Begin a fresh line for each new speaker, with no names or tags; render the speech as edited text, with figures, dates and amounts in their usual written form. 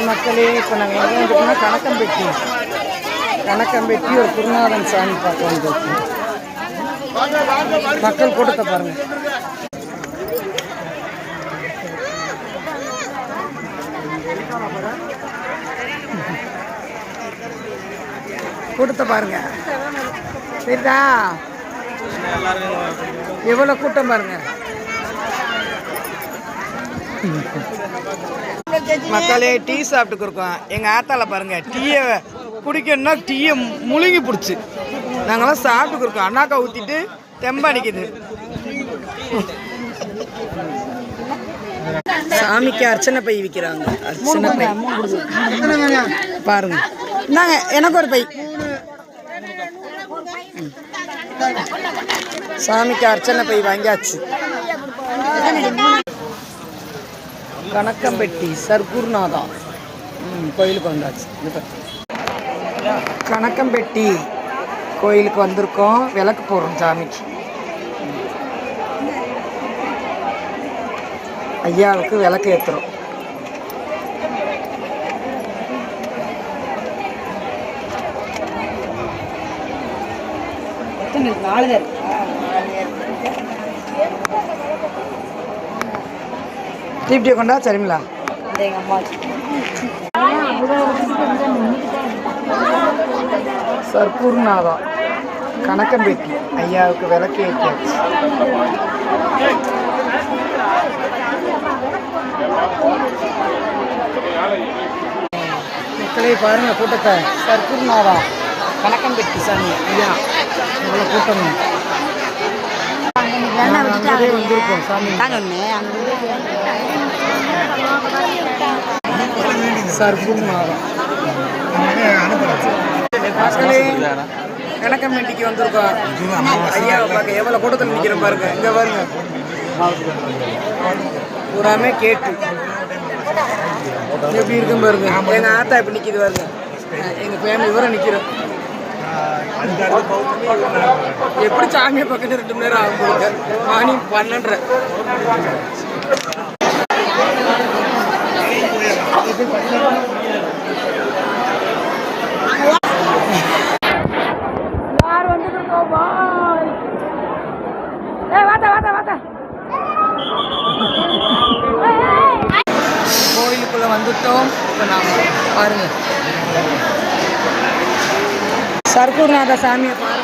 மக்களே, இப்போ நாங்கள் எங்கே வந்துட்டோம்னா கணக்கம்பெட்டி ஒரு குருநாதன் சாமி பார்க்க வந்துருக்கோம். மக்கள் கூட்டத்தை பாருங்க. கூட்டத்தை பாருங்க, சரிதா? எவ்வளோ கூட்டம் பாருங்க மக்களே. டீ சாப்பிட்டுக்கு இருக்கோம். எங்கள் ஆத்தால பாருங்க, டீயை குடிக்கணும்னா டீயை முழுங்கி பிடிச்சி நாங்களாம் சாப்பிட்டுக்கு இருக்கோம். அண்ணாக்கா ஊற்றிட்டு தெம்படிக்குது. சாமிக்கு அர்ச்சனை பை விற்கிறாங்க. அர்ச்சனை பை பாருங்க. இந்தாங்க எனக்கு ஒரு பை. சாமிக்கு அர்ச்சனை பை வாங்கியாச்சு. கணக்கம்பெட்டி சர்க்குருநாதா கோயிலுக்கு வந்தாச்சு. கணக்கம்பெட்டி கோயிலுக்கு வந்திருக்கோம். விளக்கு போடுறோம் சாமிக்கு. ஐயாவுக்கு விளக்கு ஏற்றுறோம். தீப்டியை கொண்டா சரிங்களா? சர்க்குருநாதா கணக்கம்பெட்டி ஐயாவுக்கு விளக்கு ஏற்றியாச்சு. மக்களே பாருங்க கூட்டத்தை. சர்க்குருநாதா கணக்கம்பெட்டி சாமி ஐயா இவ்வளோ கூட்டம் வந்திருக்கோம். சாமி சர்க்குருநாதா மக்களே கணக்கம்பெட்டிக்கு வந்திருக்கோம். ஐயாவை பார்க்க எவ்வளோ கூட்டத்தில் நிற்கிறோம் பாருங்க. இங்கே பாருங்க பூராமே கேட்டு எப்படி இருக்கும் பாருங்க. எங்கள் ஆத்தா இப்படி நிற்கிது பாருங்க. எங்கள் ஃபேமிலி இவரை நிற்கிறோம். எப்படி சாமியை பக்கத்து 2 மணி நேரம் ஆகும் போது. மணி 12:30. கோயிலுக்குள்ள வந்துட்டோம். இப்போ நாம் பாருங்க சர்க்குருநாத சாமியை பாருங்க.